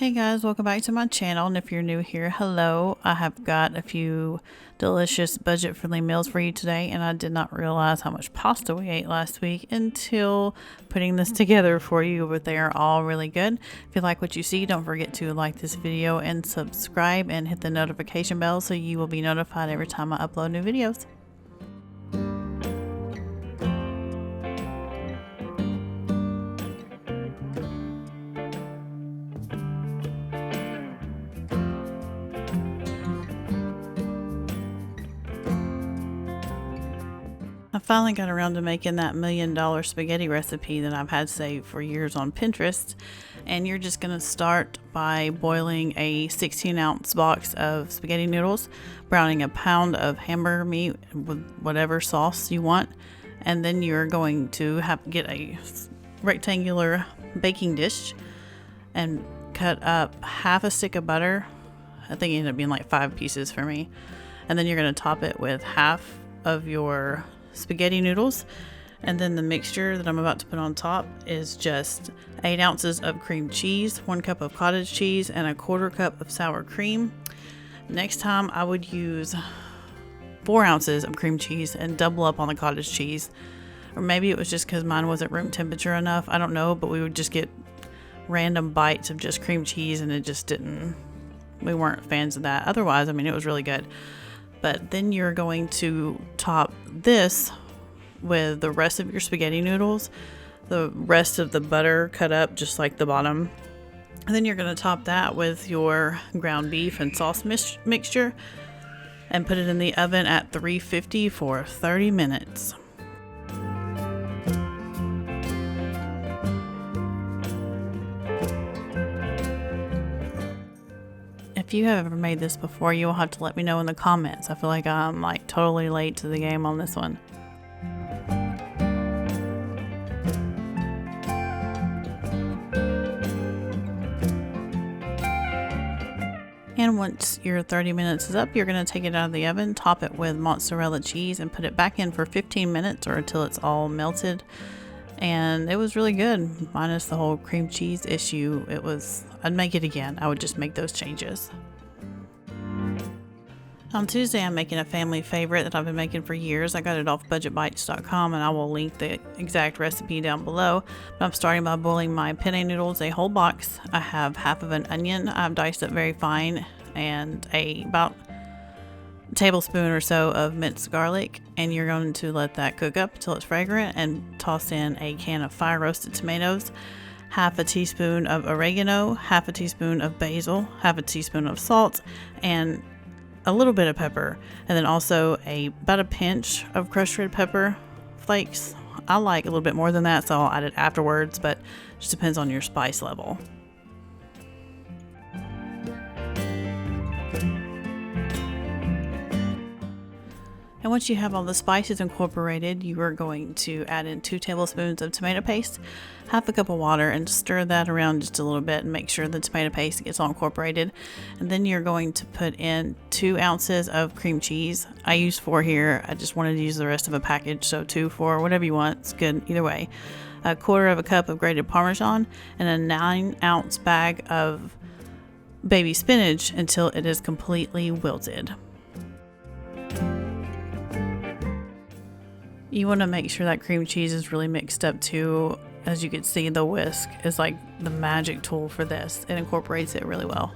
Hey guys, welcome back to my channel, and if you're new here, hello. I have got a few delicious budget-friendly meals for you today, and I did not realize how much pasta we ate last week until putting this together for you, but they are all really good. If you like what you see, don't forget to like this video and subscribe and hit the notification bell so you will be notified every time I upload new videos. I finally got around to making that $1 million spaghetti recipe that I've had saved for years on Pinterest. And you're just going to start by boiling a 16-ounce box of spaghetti noodles, browning a pound of hamburger meat with whatever sauce you want. And then you're going to have to get a rectangular baking dish and cut up half a stick of butter. I think it ended up being like 5 pieces for me. And then you're going to top it with half of your spaghetti noodles, and then the mixture that I'm about to put on top is just 8 ounces of cream cheese, 1 cup of cottage cheese, and a 1/4 cup of sour cream. Next time I would use 4 ounces of cream cheese and double up on the cottage cheese, or maybe it was just because mine wasn't room temperature enough, I don't know, but we would just get random bites of just cream cheese and it just didn't, we weren't fans of that. Otherwise, I mean, it was really good. But then you're going to top this with the rest of your spaghetti noodles, the rest of the butter cut up just like the bottom. And then you're going to top that with your ground beef and sauce mixture and put it in the oven at 350 for 30 minutes. If you have ever made this before, you'll have to let me know in the comments. I feel like I'm like totally late to the game on this one. And once your 30 minutes is up, you're going to take it out of the oven, top it with mozzarella cheese, and put it back in for 15 minutes or until it's all melted. And it was really good, minus the whole cream cheese issue. I'd make it again. I would just make those changes. On Tuesday, I'm making a family favorite that I've been making for years. I got it off budgetbites.com, and I will link the exact recipe down below. But I'm starting by boiling my penne noodles, a whole box. I have half of an onion. I've diced it very fine, and about a tablespoon or so of minced garlic. And you're going to let that cook up until it's fragrant, and toss in a can of fire roasted tomatoes, half a teaspoon of oregano, half a teaspoon of basil, half a teaspoon of salt, and a little bit of pepper, and then also about a pinch of crushed red pepper flakes. I like a little bit more than that, so I'll add it afterwards, but it just depends on your spice level. And once you have all the spices incorporated, you are going to add in 2 tablespoons of tomato paste, half a cup of water, and stir that around just a little bit and make sure the tomato paste gets all incorporated. And then you're going to put in 2 ounces of cream cheese. I used 4 here. I just wanted to use the rest of a package, so 2, 4, whatever you want. It's good either way. 1/4 cup of grated Parmesan, and a 9-ounce bag of baby spinach until it is completely wilted. You want to make sure that cream cheese is really mixed up too. As you can see, the whisk is like the magic tool for this. It incorporates it really well.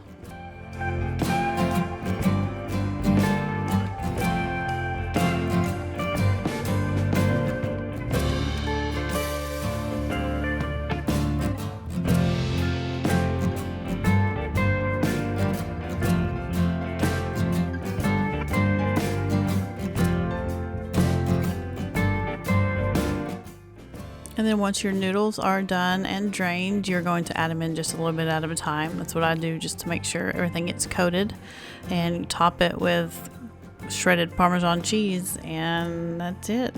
And then once your noodles are done and drained, you're going to add them in just a little bit at a time. That's what I do, just to make sure everything gets coated. And you top it with shredded Parmesan cheese, and that's it.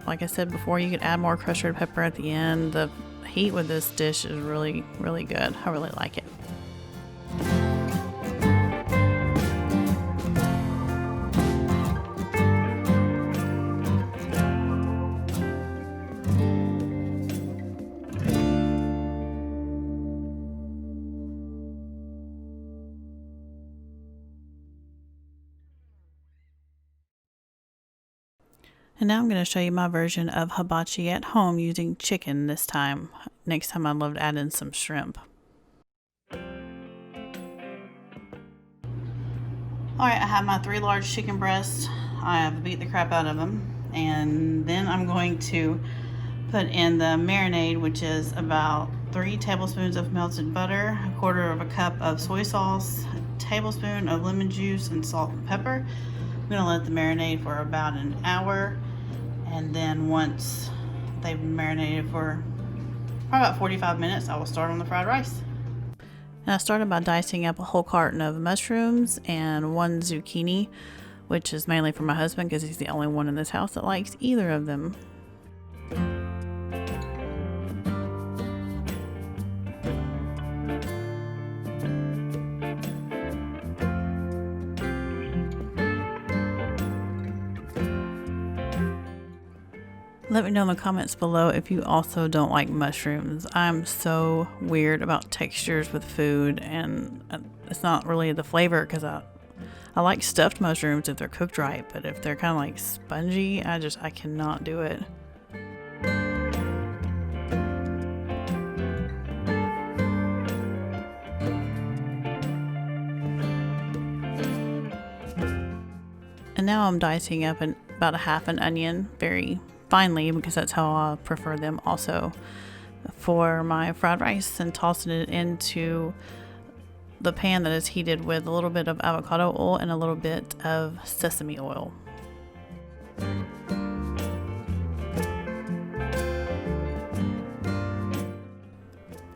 Like I said before, you could add more crushed red pepper at the end. The heat with this dish is really, really good. I really like it. And now I'm going to show you my version of hibachi at home using chicken this time. Next time I'd love to add in some shrimp. Alright, I have my 3 large chicken breasts. I have beat the crap out of them. And then I'm going to put in the marinade, which is about 3 tablespoons of melted butter, 1/4 cup of soy sauce, a tablespoon of lemon juice, and salt and pepper. I'm going to let the marinade for about an hour. And then once they've marinated for probably about 45 minutes, I will start on the fried rice. And I started by dicing up a whole carton of mushrooms and 1 zucchini, which is mainly for my husband because he's the only one in this house that likes either of them. Let me know in the comments below if you also don't like mushrooms. I'm so weird about textures with food, and it's not really the flavor because I like stuffed mushrooms if they're cooked right, but if they're kind of like spongy, I cannot do it. And now I'm dicing up about a half an onion, very finely, because that's how I prefer them also for my fried rice, and tossing it into the pan that is heated with a little bit of avocado oil and a little bit of sesame oil.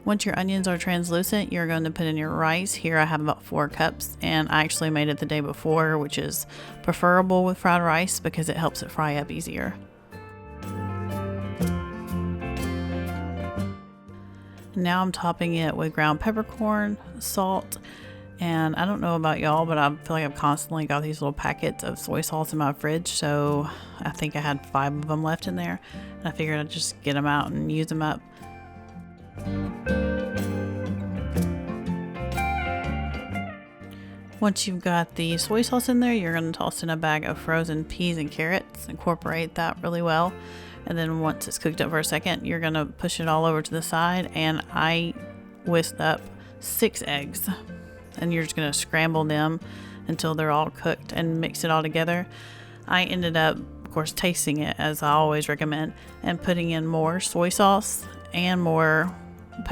Once your onions are translucent, you're going to put in your rice. Here I have about 4 cups, and I actually made it the day before, which is preferable with fried rice because it helps it fry up easier. Now I'm topping it with ground peppercorn, salt, and I don't know about y'all, but I feel like I've constantly got these little packets of soy sauce in my fridge, so I think I had 5 of them left in there, and I figured I'd just get them out and use them up. Once you've got the soy sauce in there, you're going to toss in a bag of frozen peas and carrots, incorporate that really well. And then once it's cooked up for a second, you're going to push it all over to the side, and I whisked up 6 eggs. And you're just going to scramble them until they're all cooked and mix it all together. I ended up, of course, tasting it as I always recommend, and putting in more soy sauce and more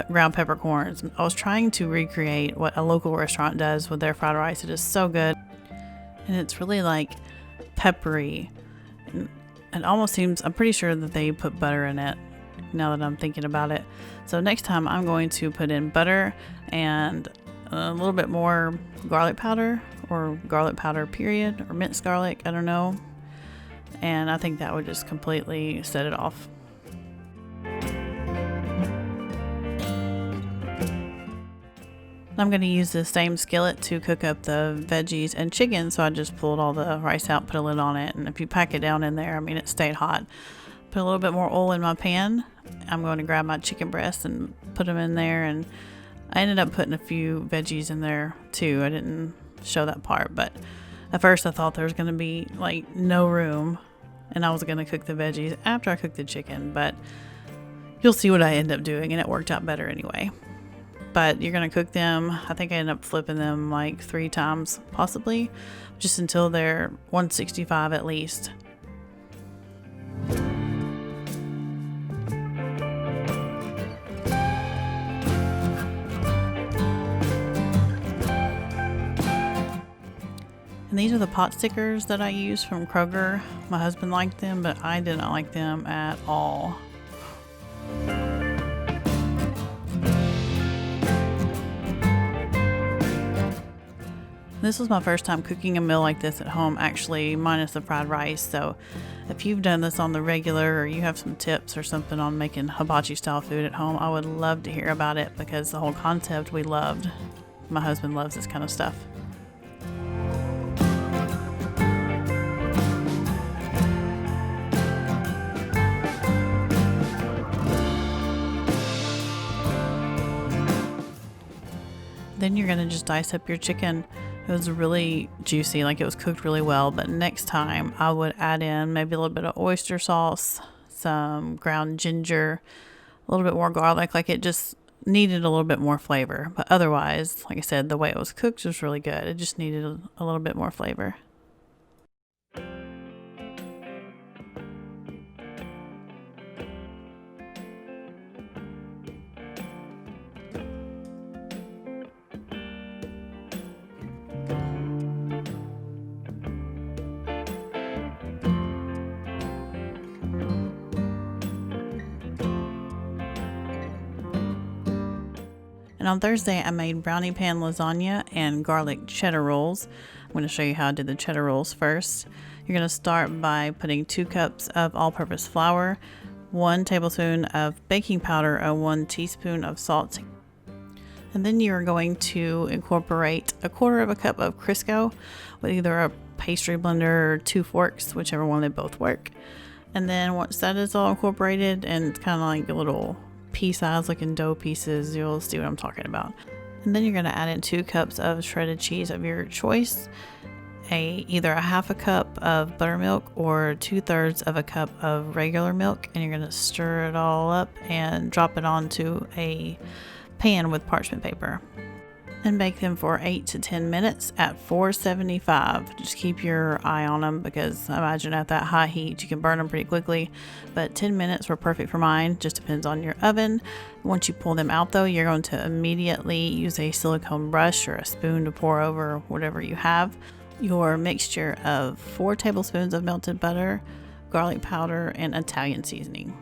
ground peppercorns. I was trying to recreate what a local restaurant does with their fried rice. It is so good, and it's really like peppery. It almost seems, I'm pretty sure that they put butter in it now that I'm thinking about it. So next time I'm going to put in butter and a little bit more garlic powder, or garlic powder period, or minced garlic, I don't know. And I think that would just completely set it off. I'm going to use the same skillet to cook up the veggies and chicken, so I just pulled all the rice out, put a lid on it, and if you pack it down in there, I mean, it stayed hot. Put a little bit more oil in my pan. I'm going to grab my chicken breasts and put them in there, and I ended up putting a few veggies in there too. I didn't show that part, but at first I thought there was going to be like no room, and I was going to cook the veggies after I cooked the chicken, but you'll see what I end up doing, and it worked out better anyway. But you're going to cook them, I think I ended up flipping them like 3 times possibly, just until they're 165 at least. And these are the pot stickers that I use from Kroger. My husband liked them, but I did not like them at all. This was my first time cooking a meal like this at home, actually, minus the fried rice. So if you've done this on the regular, or you have some tips or something on making hibachi style food at home, I would love to hear about it, because the whole concept we loved. My husband loves this kind of stuff. Then you're going to just dice up your chicken It was really juicy, like it was cooked really well. But next time I would add in maybe a little bit of oyster sauce, some ground ginger, a little bit more garlic. Like it just needed a little bit more flavor. But otherwise, like I said, the way it was cooked was really good. It just needed a little bit more flavor. And on Thursday, I made brownie pan lasagna and garlic cheddar rolls. I'm going to show you how I did the cheddar rolls first. You're going to start by putting 2 cups of all-purpose flour, 1 tablespoon of baking powder, and 1 teaspoon of salt. And then you're going to incorporate 1/4 cup of Crisco with either a pastry blender or 2 forks, whichever one, they both work. And then once that is all incorporated and it's kind of like a little pea-sized looking dough pieces, you'll see what I'm talking about. And then you're going to add in 2 cups of shredded cheese of your choice, either a 1/2 cup of buttermilk or 2/3 of a cup of regular milk, and you're going to stir it all up and drop it onto a pan with parchment paper. And bake them for 8 to 10 minutes at 475. Just keep your eye on them because I imagine at that high heat you can burn them pretty quickly. But 10 minutes were perfect for mine. Just depends on your oven. Once you pull them out though, you're going to immediately use a silicone brush or a spoon to pour over whatever you have your mixture of 4 tablespoons of melted butter, garlic powder, and Italian seasoning.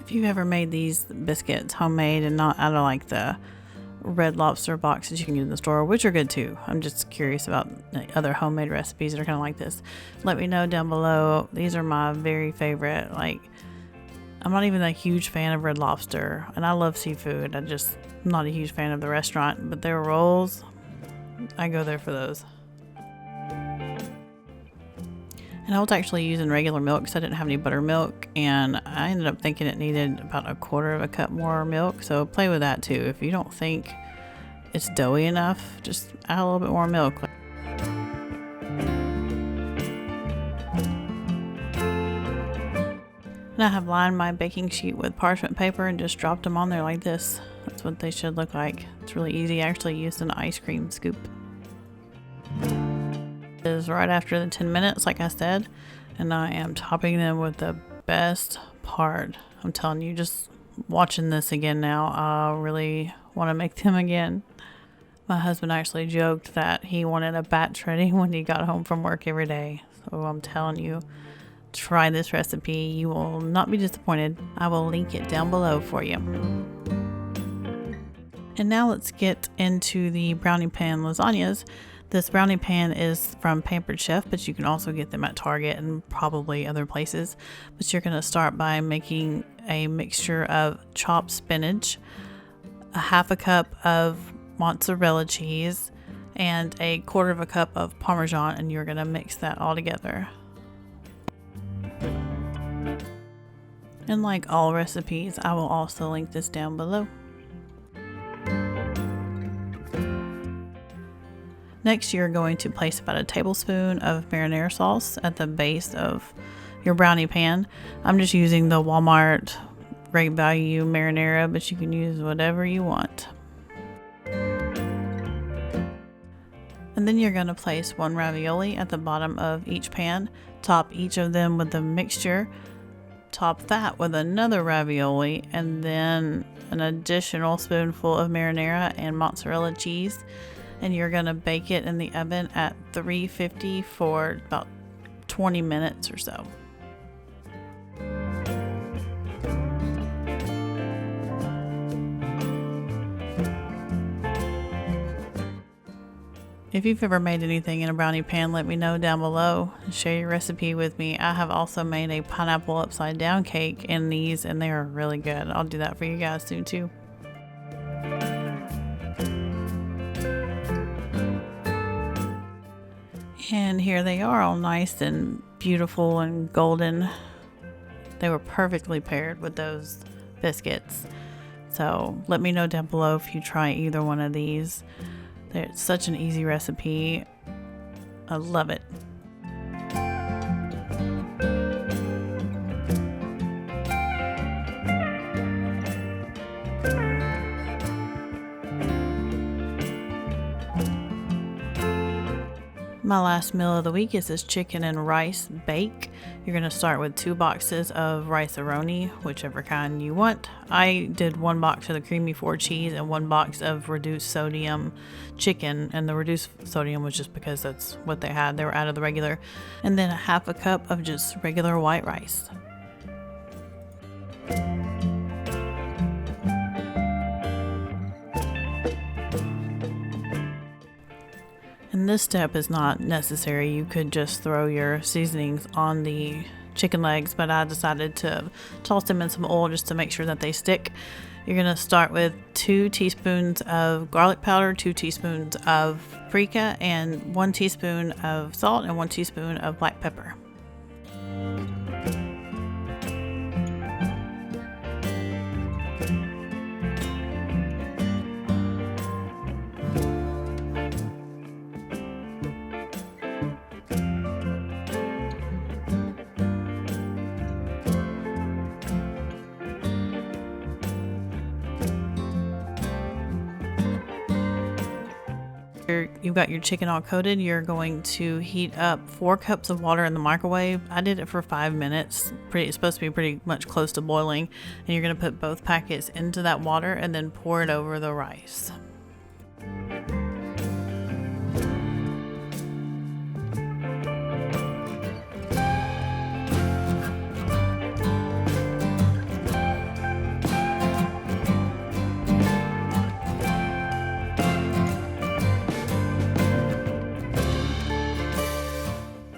If you've ever made these biscuits homemade and not out of like the Red Lobster boxes you can get in the store, which are good too. I'm just curious about other homemade recipes that are kind of like this. Let me know down below. These are my very favorite. Like, I'm not even a huge fan of Red Lobster, and I love seafood. I'm not a huge fan of the restaurant, but their rolls, I go there for those. And I was actually using regular milk because I didn't have any buttermilk, and I ended up thinking it needed about 1/4 cup more milk. So play with that too. If you don't think it's doughy enough, just add a little bit more milk. And I have lined my baking sheet with parchment paper and just dropped them on there like this. That's what they should look like. It's really easy. I actually used an ice cream scoop. Is right after the 10 minutes, like I said, and I am topping them with the best part. I'm telling you, just watching this again now, I really want to make them again. My husband actually joked that he wanted a batch ready when he got home from work every day. So I'm telling you, try this recipe. You will not be disappointed. I will link it down below for you. And now let's get into the brownie pan lasagnas. This brownie pan is from Pampered Chef, but you can also get them at Target and probably other places. But you're going to start by making a mixture of chopped spinach, a 1/2 cup of mozzarella cheese, and a 1/4 cup of Parmesan, and you're going to mix that all together. And like all recipes, I will also link this down below. Next, you're going to place about 1 tablespoon of marinara sauce at the base of your brownie pan. I'm just using the Walmart Great Value marinara, but you can use whatever you want. And then you're going to place 1 ravioli at the bottom of each pan, top each of them with the mixture, top that with another ravioli, and then an additional spoonful of marinara and mozzarella cheese. And you're going to bake it in the oven at 350 for about 20 minutes or so. If you've ever made anything in a brownie pan, let me know down below. Share your recipe with me. I have also made a pineapple upside down cake in these, and they are really good. I'll do that for you guys soon too. And here they are, all nice and beautiful and golden. They were perfectly paired with those biscuits. So let me know down below if you try either one of these. It's such an easy recipe. I love it. My last meal of the week is this chicken and rice bake. You're going to start with 2 boxes of rice-a-roni, whichever kind you want. I did 1 box of the creamy 4 cheese and 1 box of reduced sodium chicken, and the reduced sodium was just because that's what they had. They were out of the regular. And then a 1/2 cup of just regular white rice. And this step is not necessary. You could just throw your seasonings on the chicken legs, but I decided to toss them in some oil just to make sure that they stick. You're going to start with 2 teaspoons of garlic powder, 2 teaspoons of paprika, and 1 teaspoon of salt and 1 teaspoon of black pepper. You've got your chicken all coated. You're going to heat up 4 cups of water in the microwave. I did it for 5 minutes. It's supposed to be pretty much close to boiling. And you're going to put both packets into that water and then pour it over the rice.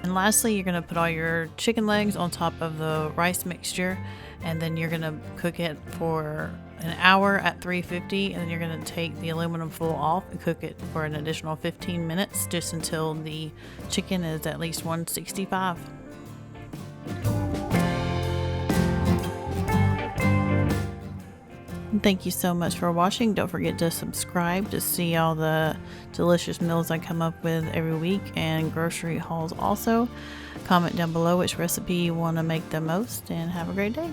Lastly, you're going to put all your chicken legs on top of the rice mixture, and then you're going to cook it for an hour at 350, and then you're going to take the aluminum foil off and cook it for an additional 15 minutes just until the chicken is at least 165. Thank you so much for watching. Don't forget to subscribe to see all the delicious meals I come up with every week, and grocery hauls also. Comment down below which recipe you want to make the most, and have a great day.